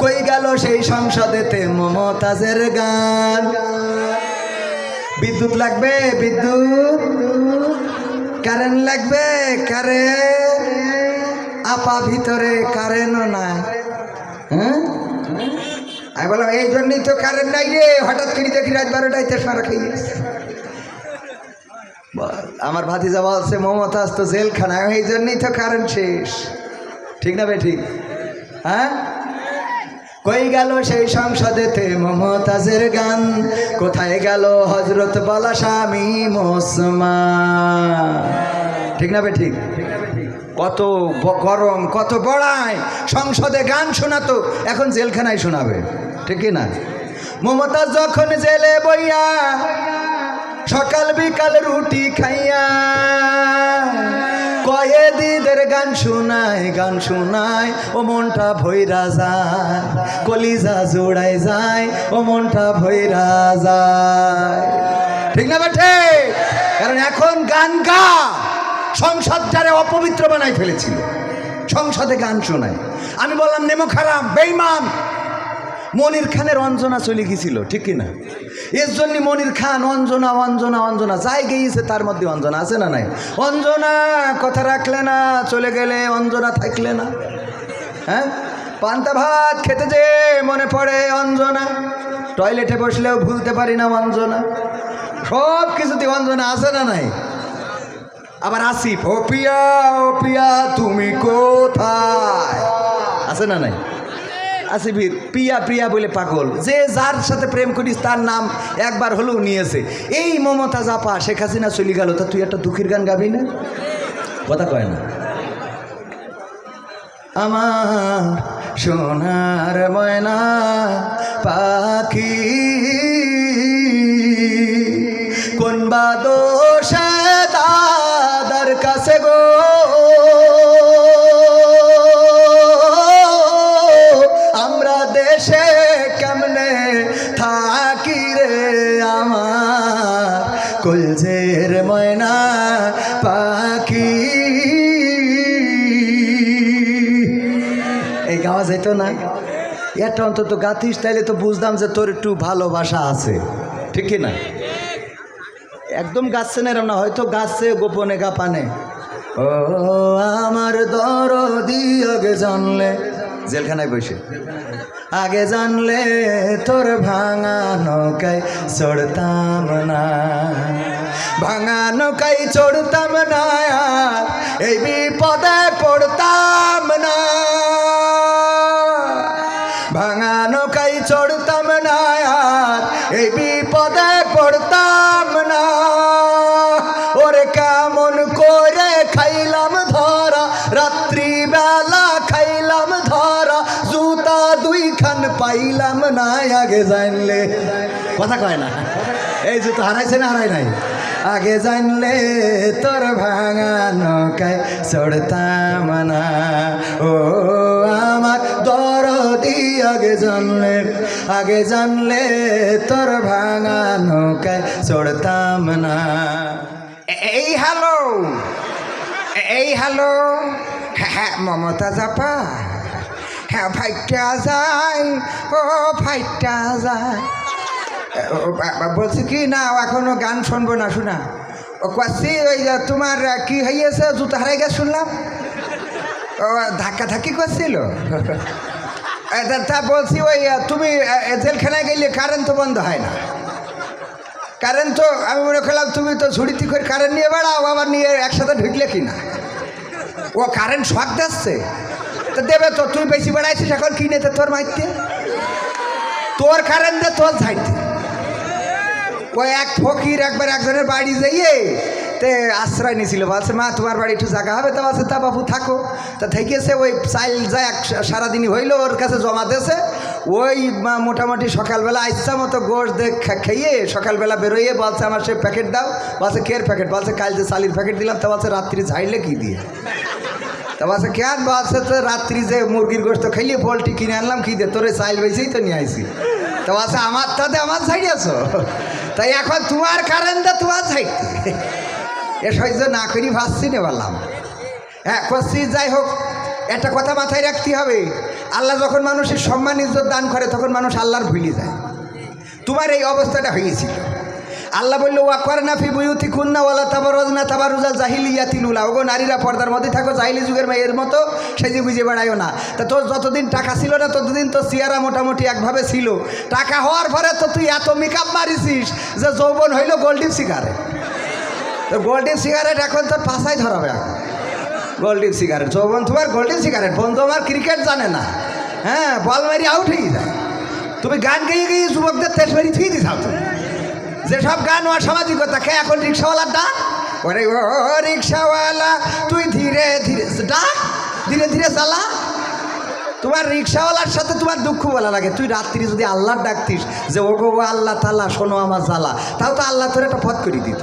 কই গেল সেই সংসদেতে মমতাজের গান। বিদ্যুৎ লাগবে, বিদ্যুৎ, কারেন্ট লাগবে, কারেন্ট, আপা ভিতরে কারেন্টও নাই। হ্যাঁ, আমি বললাম এই জন্যই তো কারেন্ট নাই রে, হঠাৎ করে দেখি রাত 12টায় তেসমারা খেয়ে। আমার ভাতিজা বলছে মমতাজ তো জেলখানায়, এই জন্যই তো কারেন্ট শেষ। ঠিক না বে ঠিক? হ্যাঁ, কই গেল সেই সংসদেতে মমতাজের গান, কোথায় গেল হজরত বলা স্বামী মোসমান। ঠিক না বে ঠিক? কত গরম, কত বড়াই, সংসদে গান শোনাতো, এখন জেলখানায় শোনাবে। ঠিক না? মমতাজ যখন জেলে বইয়া সকাল বিকাল রুটি খাইয়া, কয়েদিদের গান শোনায়, গান শোনায়, ও মনটা ভৈরা যায়, কলিজা জোড়ায় যায়, ও মনটা ভৈরা যায়। ঠিক না বেঠে? কারণ এখন গান গা, সংসদটারে অপবিত্র বানাই ফেলেছিল, সংসদে গান শোনায়। আমি বললাম নেমো খারাপ, বেঈমান। মনির খানের অঞ্জনা চলে গেছিল, ঠিক কিনা? এর জন্য মনির খান অঞ্জনা অঞ্জনা অঞ্জনা যাই গিয়েছে, তার মধ্যে অঞ্জনা আছে না নাই? অঞ্জনা কথা রাখলে না, চলে গেলে অঞ্জনা থাকলে না। হ্যাঁ, পান্তা ভাত খেতে যে মনে পড়ে অঞ্জনা, টয়লেটে বসলেও ভুলতে পারি না অঞ্জনা, সব কিছুতে অঞ্জনা আছে না নাই? আবার আসিফ, ও পিয়া তুমি কোথায়, আছে না নাই? আসিফির পিয়া প্রিয়া বলে পাগল, যে যার সাথে প্রেম করিস তার নাম একবার হলেও নিয়েছে। এই মমতাজ আপা শেখ হাসিনা চলে গেল, তা তুই একটা দুঃখের গান গাবি না? কথা কয় না। আমার সোনার ময়না পাখি কোন বা দোষে দাদার কাছে গো, আমরা দেশে কেমনে থাকি রে, আমার কলজের ময়না পাখি। এই গাওয়া যেত না? এটা অন্তত গাতিস, তাইলে তো বুঝতাম যে তোর একটু ভালোবাসা আছে। ঠিক না? একদম গাচ্ছে না এরম না, হয়তো গাছে গোপনে গাপানে। ও আমার দরদি আগে জানলে, জেলখানায় বসে, আগে জানলে তোর ভাঙা নৌকায় চড়তাম না, ভাঙা নৌকায় চড়তাম না, এই বিপদে পড়তাম না, ভাঙা নৌকায় চড়তাম না, এই বিপদে পড়তাম না। ওরে কেমন করে খাইলাম ধরা, রাত্রিবেলা খাইলাম ধরা, জুতা দুইখান পাইলাম না, আগে জানলে। কথা কয় না? এই জুতো হারাইছে না হারাই নাই? আগে জানলে তোর ভাঙা নৌকায় চড়তাম না, ও আমার দরদি আগে জানলে তোর ভাঙা নৌকায় চড়তাম না। এই হ্যালো, এই হ্যালো, হ্যাঁ মমতাজ আপা, হ্যাঁ ফাইটটা যায়, ও ফাইটটা যায়। বলছি কি না, এখনো গান শুনবো না, শোনা ও কাছি। ওই তোমার কি হইয়াছে, জুতো হারাই গেছে শুনলাম, ও ধাক্কা ধাক্কি করছিল। তা বলছি ওই তুমি জেলখানায় গেলে কারেন্ট তো বন্ধ হয় না, কারেন্ট তো আমি মনে করলাম তুমি তো ঝুড়িতে করে কারেন্ট নিয়ে বেড়াও, আবার নিয়ে একসাথে ঢুকলে কিনা। ও কারেন্ট শক দিচ্ছে, তো দেবে তো, তুই বেশি বেড়াইছিস এখন কিনে তো তোর মাইতে, তোর কারেন্ট দে তোর ঝাইতে। ওই এক ফকির একবার একজনের বাড়ি যাইয়ে তে আশ্রয় নিয়েছিল, বলছে মা তোমার বাড়ি একটু জায়গা হবে, তা বলছে তা বাবু থাকো। তা থেকেছে ওই চাইল যায় সারাদিনই হইলো, ওর কাছে জমা দিয়েছে। ওই মোটামুটি সকালবেলা ইচ্ছা মতো গোশ খেয়ে সকালবেলা বেরোইয়ে বলছে আমার সে প্যাকেট দাও। বলছে কের প্যাকেট? বলছে কাল যে চালির প্যাকেট দিলাম। তা বলছে রাত্রি ঝাইলে কি দিয়ে? তা বলছে কেন? বলছে তো রাত্রি যে মুরগির গোশত খাইলে পোলট্রি কিনে আনলাম, কি দিয়ে তোর চাইল বেশিই তো নিয়ে আইসি। তা বলছে আমার তাতে আমার ঝাইড়িয়েছ, তাই এখন তোমার কারেন্ট দা তোমার ঝাইতে এ সহ্য না করি ভাবছি নে বললাম। হ্যাঁ করছি, যাই হোক একটা কথা মাথায় রাখতে হবে, আল্লাহ যখন মানুষের সম্মান ইজ্জত দান করে তখন মানুষ আল্লাহর ভুলে যায়। তোমার এই অবস্থাটা হয়েছিল। আল্লাহ বললো ওয়াকরনা ফি বুয়ুতিকুন্না ওয়ালা তাবাররাজনা তাবারুজাল জাহিলিয়াতিল উলা, ওগো নারীরা পর্দার মধ্যে থাকো, জাহিলি যুগের মেয়ের মতো সেজে গুজে বেড়াইও না। তা তোর যতদিন টাকা ছিল না ততদিন তো চেহারা মোটামুটি একভাবে ছিল। টাকা হওয়ার পরে তো তুই এত মেকআপ মারিছিস যে যৌবন হইল গোল্ডিন সিগারেট। তো গোল্ডিন সিগারেট এখন তোর পাশায় ধরাবে। এখন গোল্ডিন সিগারেট যৌবন তোমার গোল্ডিন সিগারেট। বন্ধু আমার ক্রিকেট জানে না, হ্যাঁ বল মারি আউট হয়ে যায়। তুমি গান গেয়ে গিয়ে যুবকদের তেজ মারি থুয়ে দিছাও। তুমি যেসব গান ও সামাজিকতা কে এখন রিক্সাওয়ালার ডাক, ওরে ও রিক্সাওয়ালা তুই ধীরে ধীরে ডাক, ধীরে ধীরে চালা। তোমার রিক্সাওয়ালার সাথে তোমার দুঃখ বলা লাগে। তুই রাত্রি যদি আল্লাহর ডাকতিস যে ও গো আল্লাহ তাআলা শোনো আমার জ্বালা, তাও তো আল্লাহ তোর একটা পথ করে দিত।